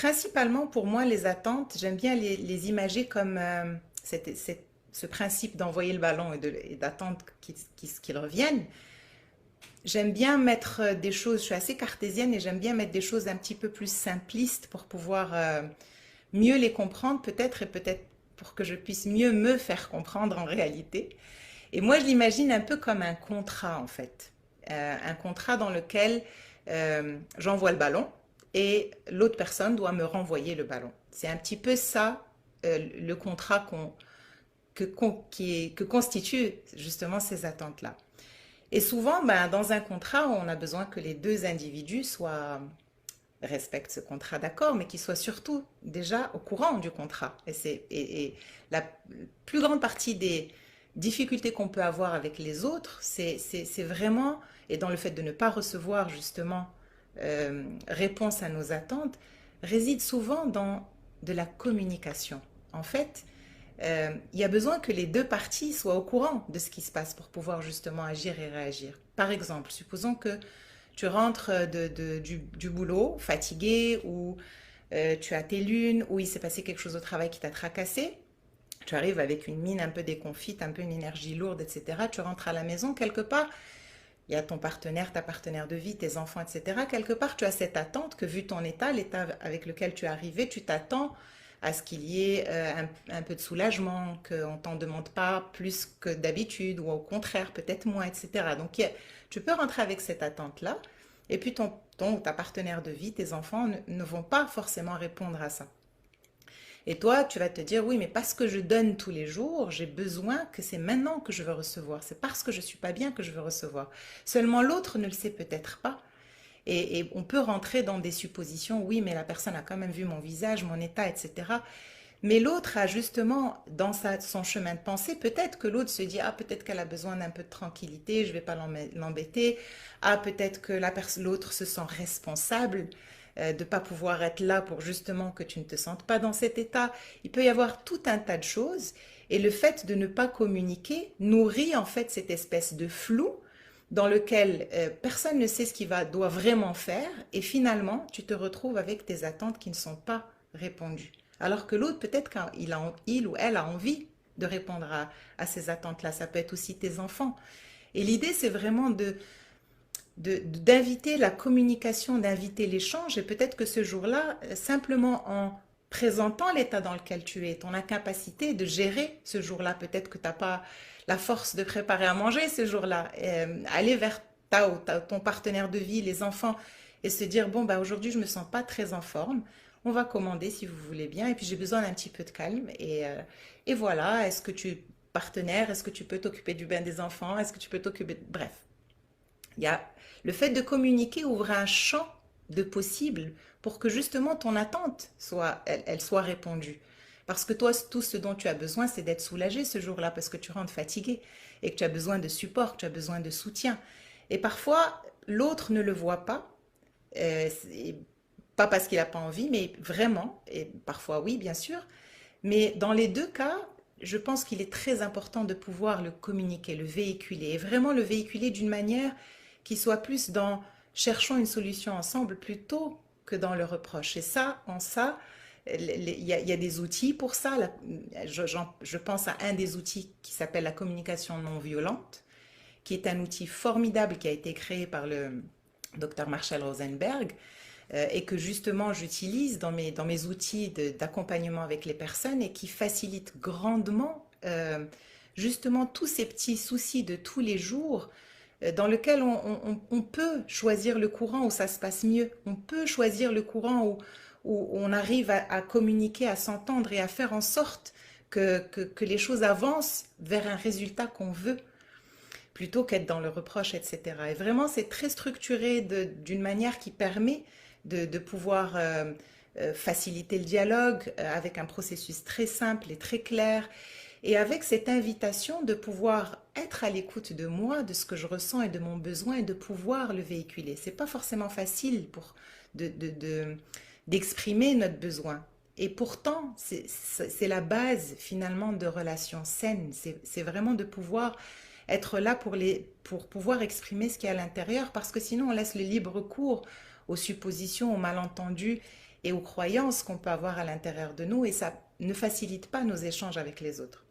Principalement pour moi, les attentes, j'aime bien les imager comme ce principe d'envoyer le ballon et d'attendre qu'il revienne. J'aime bien mettre des choses, je suis assez cartésienne et j'aime bien mettre des choses un petit peu plus simplistes pour pouvoir mieux les comprendre peut-être et peut-être pour que je puisse mieux me faire comprendre en réalité. Et moi, je l'imagine un peu comme un contrat en fait. Un contrat dans lequel j'envoie le ballon et l'autre personne doit me renvoyer le ballon. C'est un petit peu ça le contrat que constituent justement ces attentes-là. Et souvent, ben, dans un contrat, on a besoin que les deux individus respectent ce contrat d'accord, mais qu'ils soient surtout déjà au courant du contrat. Et la plus grande partie des difficultés qu'on peut avoir avec les autres, c'est vraiment, et dans le fait de ne pas recevoir justement réponse à nos attentes, réside souvent dans de la communication. En fait, il y a besoin que les deux parties soient au courant de ce qui se passe pour pouvoir justement agir et réagir. Par exemple, supposons que tu rentres du boulot fatigué ou tu as tes lunes ou il s'est passé quelque chose au travail qui t'a tracassé. Tu arrives avec une mine un peu déconfite, un peu une énergie lourde, etc. Tu rentres à la maison, quelque part, il y a ton partenaire, ta partenaire de vie, tes enfants, etc. Quelque part, tu as cette attente que vu ton état, l'état avec lequel tu es arrivé, tu t'attends à ce qu'il y ait un peu de soulagement, qu'on ne t'en demande pas plus que d'habitude, ou au contraire, peut-être moins, etc. Donc, tu peux rentrer avec cette attente-là, et puis ta partenaire de vie, tes enfants, ne vont pas forcément répondre à ça. Et toi, tu vas te dire, oui, mais parce que je donne tous les jours, j'ai besoin que c'est maintenant que je veux recevoir. C'est parce que je suis pas bien que je veux recevoir. Seulement l'autre ne le sait peut-être pas. Et on peut rentrer dans des suppositions, oui, mais la personne a quand même vu mon visage, mon état, etc. Mais l'autre a justement, dans son chemin de pensée, peut-être que l'autre se dit, ah, peut-être qu'elle a besoin d'un peu de tranquillité, je ne vais pas l'embêter. Ah, peut-être que l'autre se sent responsable de ne pas pouvoir être là pour justement que tu ne te sentes pas dans cet état. Il peut y avoir tout un tas de choses. Et le fait de ne pas communiquer nourrit en fait cette espèce de flou dans lequel personne ne sait ce doit vraiment faire. Et finalement, tu te retrouves avec tes attentes qui ne sont pas répondues. Alors que l'autre, peut-être qu'il ou elle a envie de répondre à ces attentes-là. Ça peut être aussi tes enfants. Et l'idée, c'est vraiment d'inviter la communication, d'inviter l'échange. Et peut-être que ce jour-là, simplement en présentant l'état dans lequel tu es, ton incapacité de gérer ce jour-là, peut-être que tu n'as pas la force de préparer à manger ce jour-là, aller vers ton partenaire de vie, les enfants, et se dire, bon, bah, aujourd'hui, je ne me sens pas très en forme. On va commander si vous voulez bien. Et puis, j'ai besoin d'un petit peu de calme. Et voilà, partenaire, est-ce que tu peux t'occuper du bain des enfants? Est-ce que tu peux t'occuper... Bref, il y a le fait de communiquer ouvre un champ de possibles pour que justement ton attente elle soit répondue. Parce que toi, tout ce dont tu as besoin, c'est d'être soulagé ce jour-là parce que tu rentres fatigué et que tu as besoin de support, que tu as besoin de soutien. Et parfois, l'autre ne le voit pas. Pas parce qu'il n'a pas envie, mais vraiment, et parfois oui, bien sûr. Mais dans les deux cas, je pense qu'il est très important de pouvoir le communiquer, le véhiculer, et vraiment le véhiculer d'une manière qui soit plus dans cherchons une solution ensemble plutôt que dans le reproche. Et ça, il y a des outils pour ça. Je pense à un des outils qui s'appelle la communication non violente, qui est un outil formidable qui a été créé par le docteur Marshall Rosenberg et que justement j'utilise dans mes outils d'accompagnement avec les personnes et qui facilite grandement justement tous ces petits soucis de tous les jours dans lequel on peut choisir le courant où ça se passe mieux. On peut choisir le courant où on arrive à communiquer, à s'entendre et à faire en sorte que les choses avancent vers un résultat qu'on veut plutôt qu'être dans le reproche, etc. Et vraiment, c'est très structuré d'une manière qui permet de pouvoir faciliter le dialogue avec un processus très simple et très clair. Et avec cette invitation de pouvoir être à l'écoute de moi, de ce que je ressens et de mon besoin et de pouvoir le véhiculer. C'est pas forcément facile d'exprimer notre besoin. Et pourtant, c'est la base finalement de relations saines. C'est vraiment de pouvoir être là pour pouvoir exprimer ce qu'il y a à l'intérieur parce que sinon on laisse le libre cours aux suppositions, aux malentendus et aux croyances qu'on peut avoir à l'intérieur de nous et ça ne facilite pas nos échanges avec les autres.